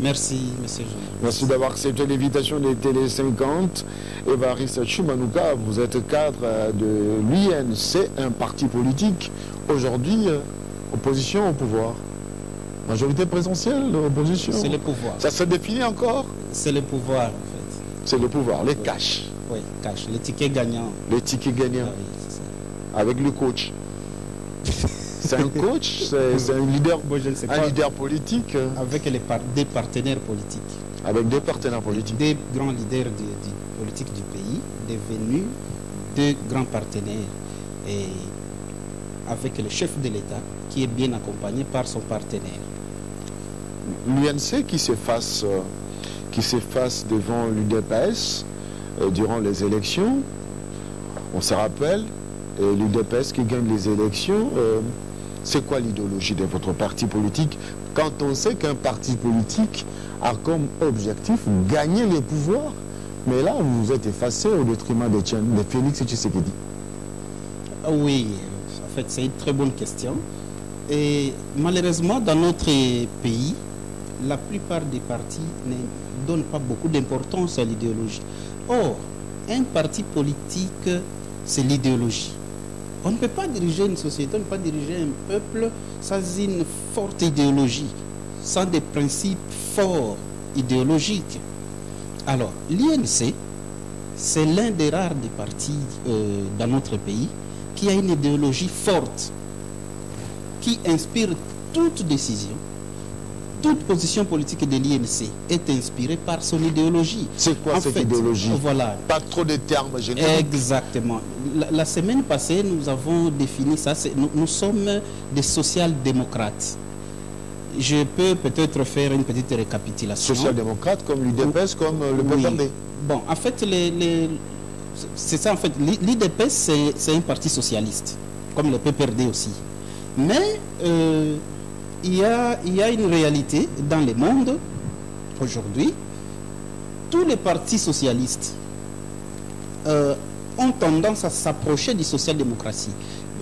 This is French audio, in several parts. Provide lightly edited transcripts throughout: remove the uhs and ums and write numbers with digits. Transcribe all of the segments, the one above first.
Merci, monsieur Jean. Merci d'avoir accepté l'invitation de Télé 50. Évariste Tchoumanouka, vous êtes cadre de l'UNC, un parti politique, aujourd'hui opposition au pouvoir. Majorité présidentielle, opposition. C'est le pouvoir. Ça se définit encore? C'est le pouvoir, en fait. C'est le pouvoir, les cash. Oui, cash, les tickets gagnants. Les tickets gagnants. Ah oui, c'est ça. Avec le coach. C'est un coach, c'est un leader, Bon, je ne sais pas. leader politique. Avec des partenaires politiques. Avec des partenaires politiques. Des grands leaders politiques du pays, devenus deux grands partenaires. Et avec le chef de l'État, qui est bien accompagné par son partenaire. L'UNC qui s'efface devant l'UDPS durant les élections, on se rappelle, l'UDPS qui gagne les élections, c'est quoi l'idéologie de votre parti politique quand on sait qu'un parti politique a comme objectif gagner les pouvoirs, mais là vous vous êtes effacé au détriment de Félix Tshisekedi? Oui, en fait c'est une très bonne question. Et malheureusement dans notre pays, la plupart des partis ne donnent pas beaucoup d'importance à l'idéologie. Or, un parti politique, c'est l'idéologie. On ne peut pas diriger une société, on ne peut pas diriger un peuple sans une forte idéologie, sans des principes forts idéologiques. Alors, l'INC, c'est l'un des rares des partis dans notre pays qui a une idéologie forte, qui inspire toute décision. Toute position politique de l'INC est inspirée par son idéologie. C'est quoi cette idéologie? Voilà. Pas trop de termes génériques. Exactement. La semaine passée, nous avons défini ça. Nous sommes des social-démocrates. Je peux peut-être faire une petite récapitulation. Social-démocrates comme l'UDPS, comme le PPRD. Bon, en fait, c'est ça. En fait, l'UDPS, c'est un parti socialiste, comme le PPRD aussi. Mais il y a une réalité dans le monde aujourd'hui. Tous les partis socialistes ont tendance à s'approcher du social-démocratie.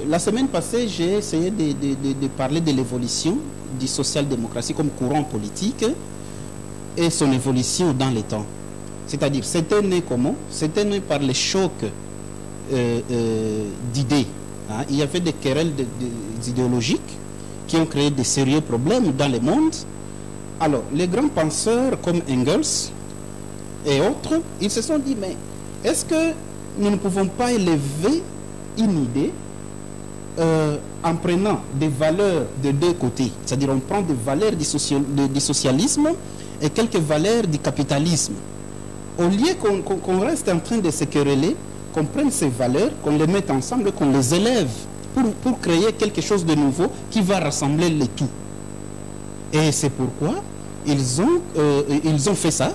La semaine passée, j'ai essayé de parler de l'évolution du social-démocratie comme courant politique et son évolution dans les temps. C'est-à-dire, c'était né comment? C'était né par les chocs d'idées. Hein? Il y avait des querelles idéologiques qui ont créé de sérieux problèmes dans le monde. Alors, les grands penseurs comme Engels et autres, ils se sont dit, mais est-ce que nous ne pouvons pas élever une idée en prenant des valeurs de deux côtés? C'est-à-dire, on prend des valeurs du socialisme et quelques valeurs du capitalisme. Au lieu qu'on reste en train de se quereller, qu'on prenne ces valeurs, qu'on les mette ensemble, qu'on les élève pour créer quelque chose de nouveau qui va rassembler les tout. Et c'est pourquoi ils ont fait ça.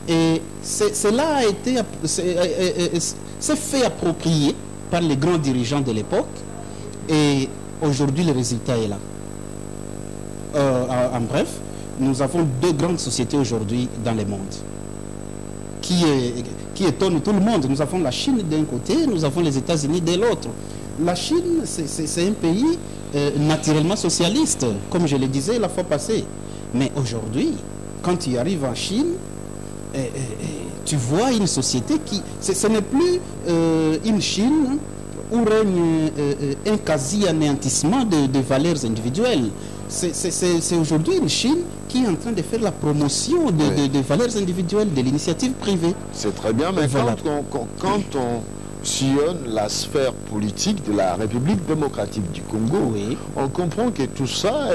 Et cela a été c'est fait approprier par les grands dirigeants de l'époque. Et aujourd'hui, le résultat est là. En bref, nous avons deux grandes sociétés aujourd'hui dans le monde qui étonnent tout le monde. Nous avons la Chine d'un côté, nous avons les États-Unis de l'autre. La Chine, c'est un pays naturellement socialiste, comme je le disais la fois passée. Mais aujourd'hui, quand tu arrives en Chine, tu vois une société qui... Ce n'est plus une Chine où règne un quasi-anéantissement de valeurs individuelles. C'est aujourd'hui une Chine qui est en train de faire la promotion de valeurs individuelles, de l'initiative privée. C'est très bien, mais voilà. quand on sillonne la sphère politique de la République démocratique du Congo, Oui. on comprend que tout ça,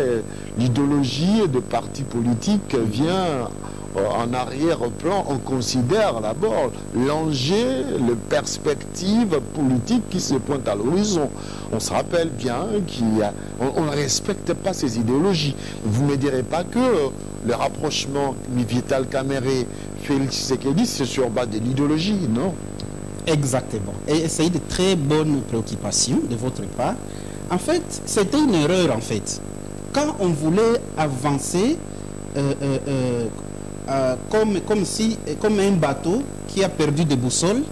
l'idéologie de partis politiques vient en arrière-plan. On considère d'abord l'enjeu, les perspectives politiques qui se pointent à l'horizon. On se rappelle bien qu'on ne respecte pas ces idéologies. Vous ne me direz pas que le rapprochement Vital Kamerhe, Félix Tshisekedi, c'est sur base de l'idéologie, non? Exactement. Et c'est une très bonne préoccupation de votre part. En fait, c'était une erreur, en fait. Quand on voulait avancer comme un bateau qui a perdu de boussole,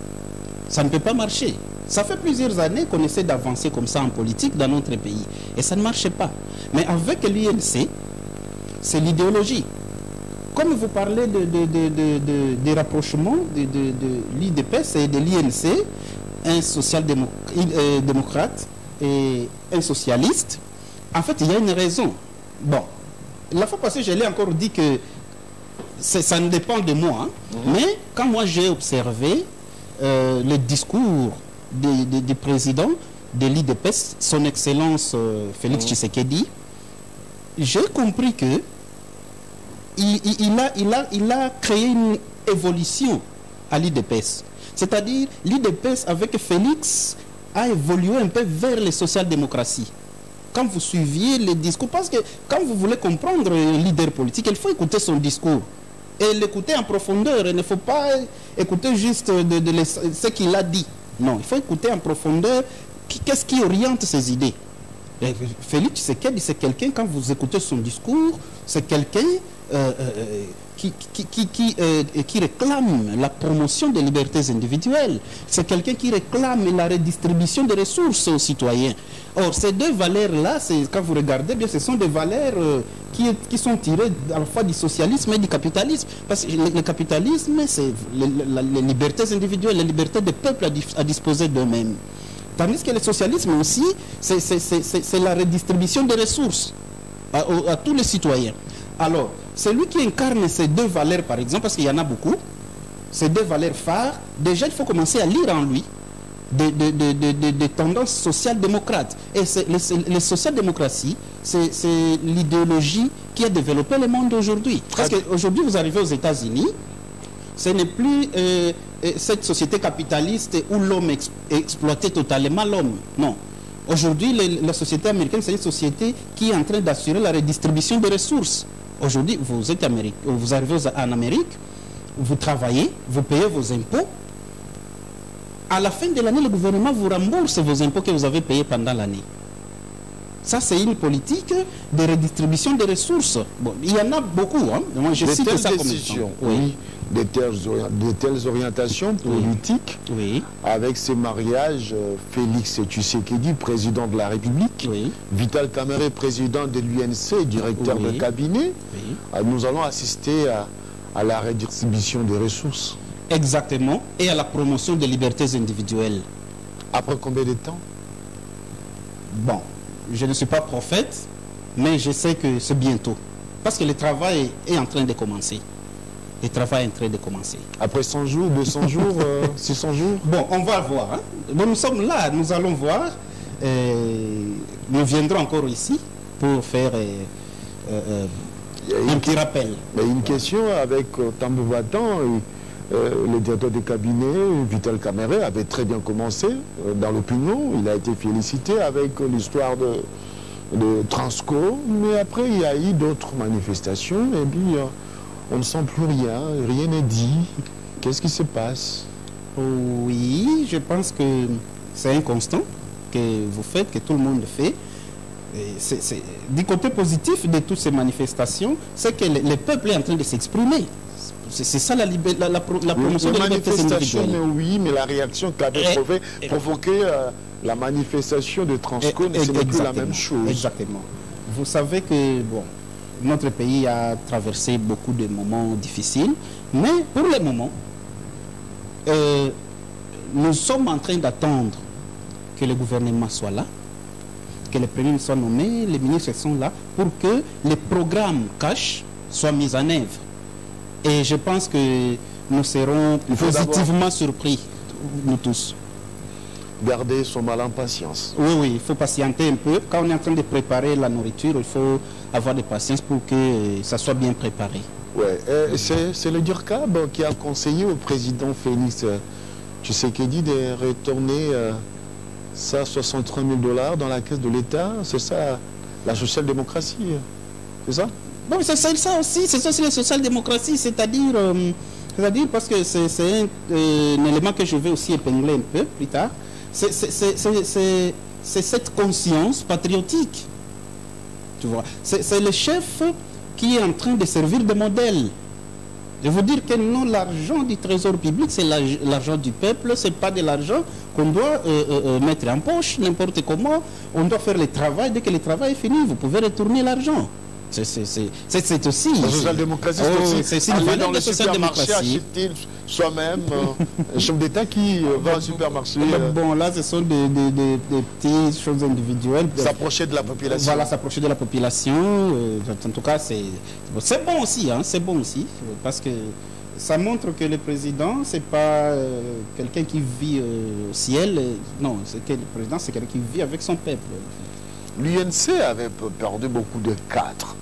ça ne peut pas marcher. Ça fait plusieurs années qu'on essaie d'avancer comme ça en politique dans notre pays. Et ça ne marchait pas. Mais avec l'UNC, c'est l'idéologie. comme vous parlez des rapprochements de l'IDPS et de l'INC, un social-démocrate et un socialiste, en fait, il y a une raison. Bon, la fois passée, je l'ai encore dit que ça ne dépend de moi, hein. Mais quand moi j'ai observé le discours du président de l'IDPS, son Excellence Félix Tshisekedi, j'ai compris que il a créé une évolution à l'IDPS. C'est-à-dire, l'IDPS avec Félix a évolué un peu vers les social-démocraties. Quand vous suiviez les discours, parce que quand vous voulez comprendre un leader politique, il faut écouter son discours. Et l'écouter en profondeur. Il ne faut pas écouter juste ce qu'il a dit. Non, il faut écouter en profondeur qu'est-ce qui oriente ses idées. Et Félix Tshisekedi, c'est quelqu'un, quand vous écoutez son discours, c'est quelqu'un qui réclame la promotion des libertés individuelles. C'est quelqu'un qui réclame la redistribution des ressources aux citoyens. Or, ces deux valeurs-là, quand vous regardez bien, ce sont des valeurs qui sont tirées à la fois du socialisme et du capitalisme. Parce que le capitalisme, c'est les libertés individuelles, les libertés des peuples à disposer d'eux-mêmes. Tandis que le socialisme aussi, c'est la redistribution des ressources à tous les citoyens. Alors, celui qui incarne ces deux valeurs, par exemple, parce qu'il y en a beaucoup, ces deux valeurs phares, déjà il faut commencer à lire en lui des tendances social-démocrates. Et les social-démocraties, c'est l'idéologie qui a développé le monde aujourd'hui. Parce qu'aujourd'hui, vous arrivez aux États-Unis, ce n'est plus cette société capitaliste où l'homme exploitait totalement l'homme. Non. Aujourd'hui, la société américaine, c'est une société qui est en train d'assurer la redistribution des ressources. Aujourd'hui, vous arrivez en Amérique, vous travaillez, vous payez vos impôts. À la fin de l'année, le gouvernement vous rembourse vos impôts que vous avez payés pendant l'année. Ça, c'est une politique de redistribution des ressources. Bon, il y en a beaucoup. Hein. Moi, je cite ça comme exemple. Oui. De telles orientations politiques, oui. Avec ces mariages, Félix Tshisekedi, président de la République, oui. Vital Kamerhe, président de l'UNC, directeur de cabinet, oui. Nous allons assister à la redistribution des ressources. Exactement, et à la promotion des libertés individuelles. Après combien de temps? Bon, je ne suis pas prophète, mais je sais que c'est bientôt. Parce que le travail est en train de commencer. Le travail est en train de commencer. Après 100 jours, 200 jours, 600 jours? Bon, on va voir. Hein. Bon, nous sommes là, nous allons voir. Nous viendrons encore ici pour faire un petit rappel. Il y a une question avec Tambou Batan. Le directeur de cabinet, Vital Kamerhe, avait très bien commencé dans l'opinion. Il a été félicité avec l'histoire de Transco. Mais après, il y a eu d'autres manifestations. Et puis, on ne sent plus rien n'est dit. Qu'est-ce qui se passe? Oui, je pense que c'est un constant que vous faites, que tout le monde fait. Du côté positif de toutes ces manifestations, c'est que le peuple est en train de s'exprimer. C'est ça la promotion de la liberté individuelle. Mais oui, mais la réaction qu'avait provoqué la manifestation de Transco, ce n'est plus la même chose. Exactement. Vous savez que bon, notre pays a traversé beaucoup de moments difficiles, mais pour le moment, nous sommes en train d'attendre que le gouvernement soit là, que les premiers soient nommés, les ministres sont là, pour que les programmes cash soient mis en œuvre. Et je pense que nous serons positivement surpris, nous tous. Garder son mal en patience. Oui, oui, il faut patienter un peu. Quand on est en train de préparer la nourriture, il faut avoir de patience pour que ça soit bien préparé. Oui, c'est le DIRCAB qui a conseillé au président Félix Tshisekedi de retourner ça, 63 000 $ dans la caisse de l'État. C'est ça, la social-démocratie. C'est ça? Bon, c'est ça aussi, c'est ça aussi la social-démocratie, c'est-à-dire parce que c'est un élément que je vais aussi épingler un peu plus tard, c'est cette conscience patriotique, tu vois. C'est le chef qui est en train de servir de modèle. Je veux dire que non, l'argent du trésor public, c'est l'argent du peuple, c'est pas de l'argent qu'on doit mettre en poche n'importe comment, on doit faire le travail, dès que le travail est fini, vous pouvez retourner l'argent. C'est aussi... La social-démocratie, c'est une aller valeur dans de le supermarché, social-démocratie. acheter soi-même un chef d'État qui va au supermarché. Bon, là, ce sont des petites choses individuelles. S'approcher de la population. Voilà, s'approcher de la population. En tout cas, c'est bon aussi, hein, c'est bon aussi, parce que ça montre que le président, c'est pas quelqu'un qui vit au ciel. Non, c'est que le président, c'est quelqu'un qui vit avec son peuple. L'UNC avait perdu beaucoup de cadres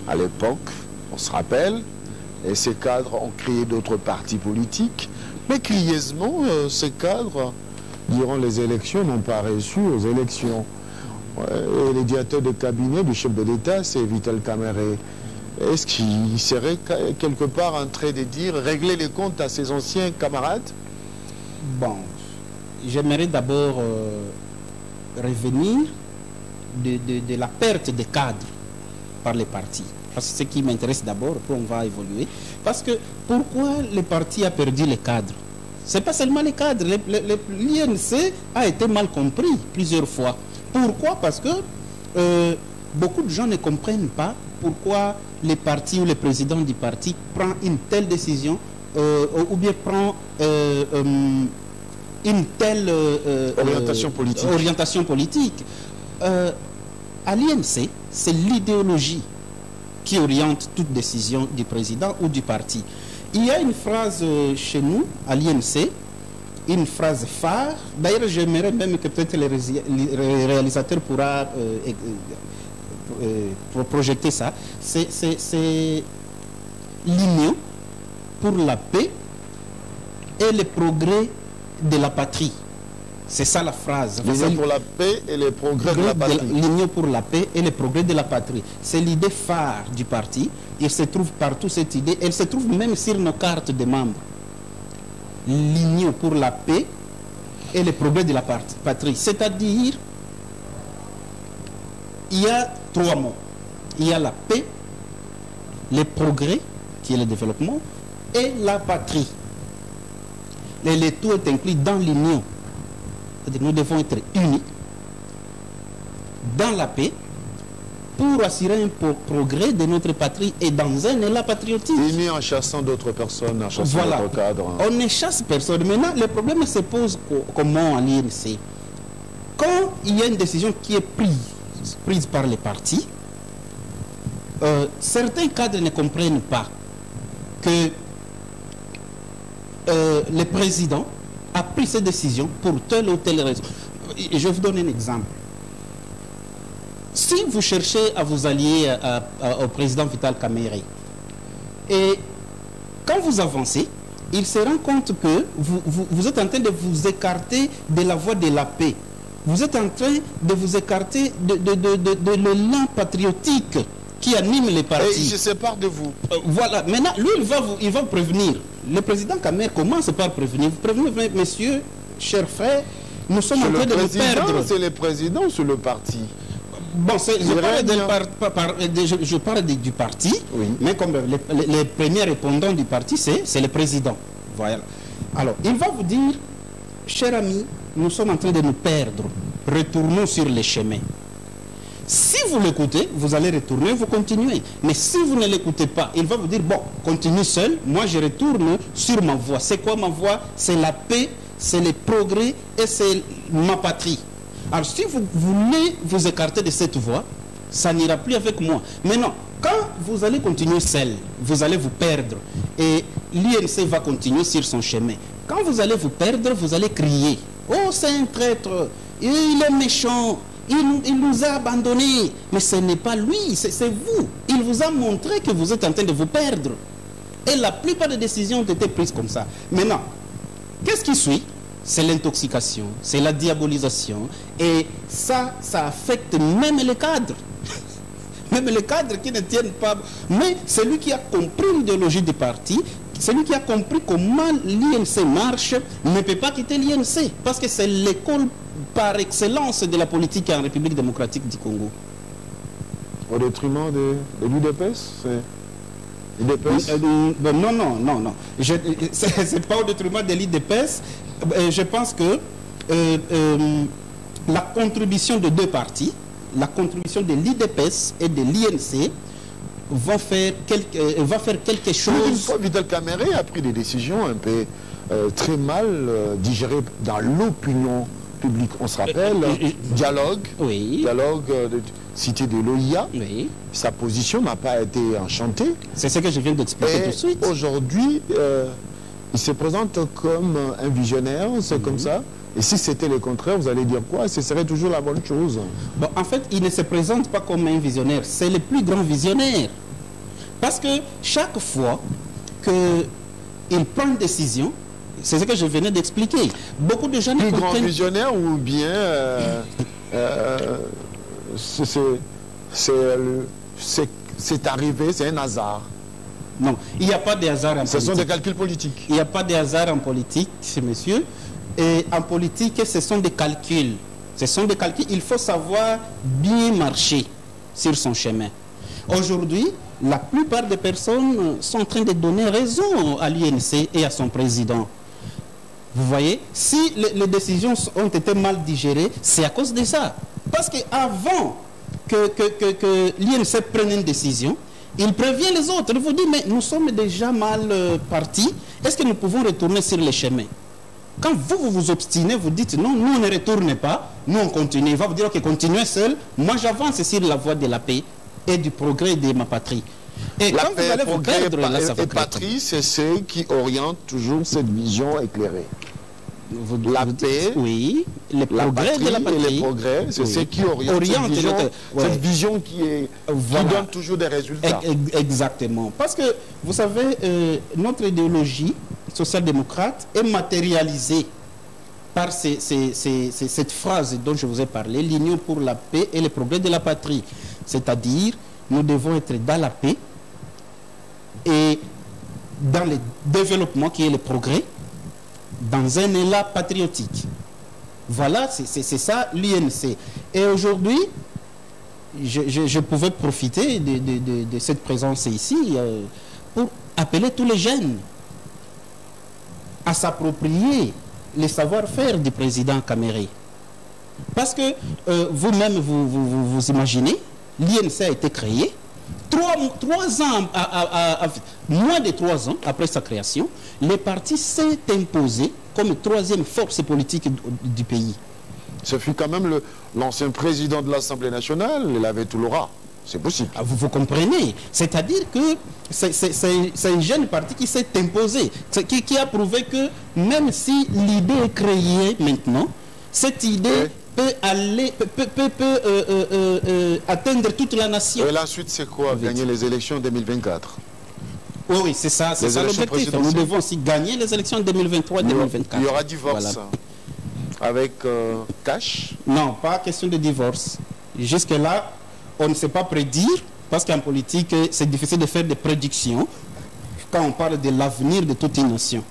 à l'époque, on se rappelle, et ces cadres ont créé d'autres partis politiques, mais curieusement, ces cadres, durant les élections, n'ont pas reçu aux élections. Et le directeur de cabinet du chef de l'État, c'est Vital Kamerhe. Est-ce qu'il serait quelque part en train de dire régler les comptes à ses anciens camarades? Bon, j'aimerais d'abord revenir de la perte des cadres par les partis. Parce que c'est ce qui m'intéresse d'abord, puis on va évoluer. Parce que pourquoi le parti a perdu les cadres? Ce n'est pas seulement les cadres. L'INC a été mal compris plusieurs fois. Pourquoi? Parce que beaucoup de gens ne comprennent pas pourquoi les partis ou le président du parti prend une telle décision ou bien prend une telle orientation politique. À l'INC, c'est l'idéologie qui oriente toute décision du président ou du parti. Il y a une phrase chez nous, à l'INC, une phrase phare. D'ailleurs, j'aimerais même que peut-être le réalisateur pourra projeter ça. C'est l'union pour la paix et le progrès de la patrie. C'est ça la phrase. L'union pour la paix et le progrès de la patrie. L'union pour la paix et le progrès de la patrie. C'est l'idée phare du parti. Il se trouve partout cette idée. Elle se trouve même sur nos cartes de membres. L'union pour la paix et le progrès de la patrie. C'est-à-dire, il y a trois mots. Il y a la paix, le progrès, qui est le développement, et la patrie. Et le tout est inclus dans l'union. Nous devons être unis dans la paix pour assurer un progrès de notre patrie et dans un élan patriotique. Unis en chassant d'autres personnes, en chassant d'autres cadres. On ne chasse personne. Maintenant, le problème se pose comment à l'INC. Quand il y a une décision qui est prise par les partis, certains cadres ne comprennent pas que le président a pris cette décision pour telle ou telle raison. Je vais vous donner un exemple. Si vous cherchez à vous allier au président Vital Kamerhe, et quand vous avancez, il se rend compte que vous êtes en train de vous écarter de la voie de la paix. Vous êtes en train de vous écarter de l'élan patriotique qui anime les partis. Et il se sépare de vous. Voilà. Maintenant, lui, il va prévenir. Le président Kamerhe commence par prévenir. Vous prévenez, messieurs, chers frères, nous sommes en train de nous perdre. C'est le président ou c'est le parti? Bon, je parle du parti, oui. Mais comme les premiers répondants du parti, c'est le président. Voilà. Alors, il va vous dire, chers amis, nous sommes en train de nous perdre. Retournons sur les chemins. Si vous l'écoutez, vous allez retourner, vous continuez. Mais si vous ne l'écoutez pas, il va vous dire, bon, continue seul, moi je retourne sur ma voie. C'est quoi ma voie? C'est la paix, c'est le progrès et c'est ma patrie. Alors si vous voulez vous écarter de cette voie, ça n'ira plus avec moi. Mais non, quand vous allez continuer seul, vous allez vous perdre. Et l'INC va continuer sur son chemin. Quand vous allez vous perdre, vous allez crier, oh c'est un traître, il est méchant. Il nous a abandonnés. Mais ce n'est pas lui, c'est vous. Il vous a montré que vous êtes en train de vous perdre. Et la plupart des décisions ont été prises comme ça. Maintenant, qu'est-ce qui suit? C'est l'intoxication, c'est la diabolisation. Et ça affecte même les cadres. Même les cadres qui ne tiennent pas. Mais celui qui a compris l'idéologie du parti, celui qui a compris comment l'INC marche, ne peut pas quitter l'INC. Parce que c'est l'école par excellence de la politique en République démocratique du Congo. Au détriment de l'UDPS? Non. C'est pas au détriment de l'UDPS. Je pense que la contribution de deux partis, la contribution de l'UDPS et de l'INC, va faire quelque Une chose. fois, Vital Kamerhe a pris des décisions un peu très mal digérées dans l'opinion publique. On se rappelle, dialogue, Oui. dialogue de cité de l'OIA. Oui. Sa position n'a pas été enchantée. C'est ce que je viens d'expliquer tout de Et suite. aujourd'hui, il se présente comme un visionnaire, c'est comme ça. Et si c'était le contraire, vous allez dire quoi? Ce serait toujours la bonne chose. Bon, en fait, il ne se présente pas comme un visionnaire. C'est le plus grand visionnaire. Parce que chaque fois qu'il prend une décision, c'est ce que je venais d'expliquer. Beaucoup de gens ne Plus grand comprennent. visionnaire ou bien c'est arrivé, c'est un hasard. Non, il n'y a pas de hasard en Ce sont politique. des calculs politiques. Il n'y a pas de hasard en politique, monsieur. Et en politique, ce sont des calculs. Ce sont des calculs. Il faut savoir bien marcher sur son chemin. Aujourd'hui, la plupart des personnes sont en train de donner raison à l'INC et à son président. Vous voyez, si les décisions ont été mal digérées, c'est à cause de ça. Parce qu'avant que l'INC prenne une décision, il prévient les autres. Il vous dit, mais nous sommes déjà mal partis. Est-ce que nous pouvons retourner sur le chemin? Quand vous vous obstinez, vous dites, non, nous on ne retourne pas, nous on continue. Il va vous dire, ok, continuez seul. Moi j'avance sur la voie de la paix et du progrès de ma patrie. Et La quand paix, vous allez vous progrès perdre, là, ça va et créer- patrie, c'est ceux qui orientent toujours cette vision éclairée. La vous dites- paix, oui, les La progrès patrie de la patrie. et les progrès, c'est Oui. ceux qui orientent notre- ouais. cette vision qui Voilà. donne toujours des résultats. Exactement. Parce que, vous savez, notre idéologie social-démocrate est matérialisée par cette phrase dont je vous ai parlé, l'union pour la paix et le progrès de la patrie. C'est-à-dire, nous devons être dans la paix et dans le développement qui est le progrès, dans un élan patriotique. Voilà, c'est ça l'INC. Et aujourd'hui, je pouvais profiter de cette présence ici pour appeler tous les jeunes à s'approprier les savoir-faire du président Kamerhe. Parce que vous-même, vous imaginez, l'INC a été créé 3 ans, moins de 3 ans après sa création, le parti s'est imposé comme troisième force politique du pays. Ce fut quand même l'ancien président de l'Assemblée nationale, il avait tout l'aura. C'est possible. Ah, vous comprenez? C'est-à-dire que c'est un jeune parti qui s'est imposé, qui a prouvé que même si l'idée est créée maintenant, cette idée peut atteindre toute la nation. Et la suite, c'est quoi? Gagner les élections en 2024. Oui, c'est ça l'objectif. Nous présidentielles. devons aussi gagner les élections 2023 2024. Il y aura divorce Voilà. avec Cash. Non, pas question de divorce. Jusque-là, on ne sait pas prédire, parce qu'en politique, c'est difficile de faire des prédictions quand on parle de l'avenir de toute une nation.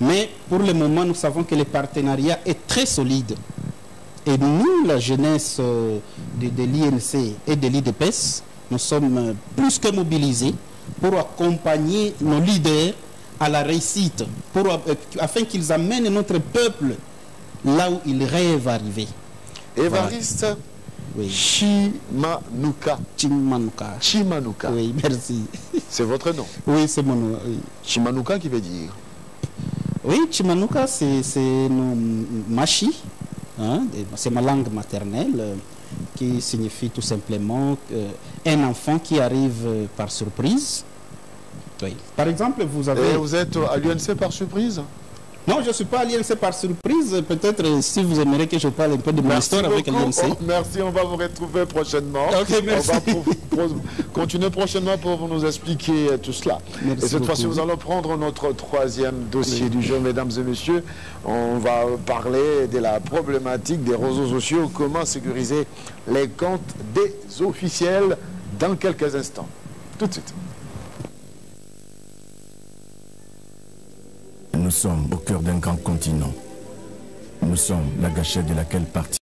Mais pour le moment, nous savons que le partenariat est très solide. Et nous, la jeunesse de l'INC et de l'IDPS, nous sommes plus que mobilisés pour accompagner nos leaders à la réussite, afin qu'ils amènent notre peuple là où il rêve d'arriver. Évariste Oui. Chimanuka. Chimanuka. Chimanuka. Oui, merci. C'est votre nom. Oui, c'est mon nom. Oui, Chimanuka qui veut dire oui, Chimanuka, c'est nos machi. Hein, c'est ma langue maternelle qui signifie tout simplement un enfant qui arrive par surprise. Oui. Par exemple, vous avez... Et vous êtes à l'UNC par surprise? Non, je ne suis pas à l'INC par surprise. Peut-être si vous aimeriez que je parle un peu de mon histoire avec l'INC. Oh, merci, on va vous retrouver prochainement. Ok, merci. On va continuer prochainement pour nous expliquer tout cela. Merci et cette fois-ci, beaucoup. nous allons prendre notre troisième dossier du jour, mesdames et messieurs. On va parler de la problématique des réseaux sociaux, comment sécuriser les comptes des officiels dans quelques instants. Tout de suite. Nous sommes au cœur d'un grand continent. Nous sommes la gâchette de laquelle partie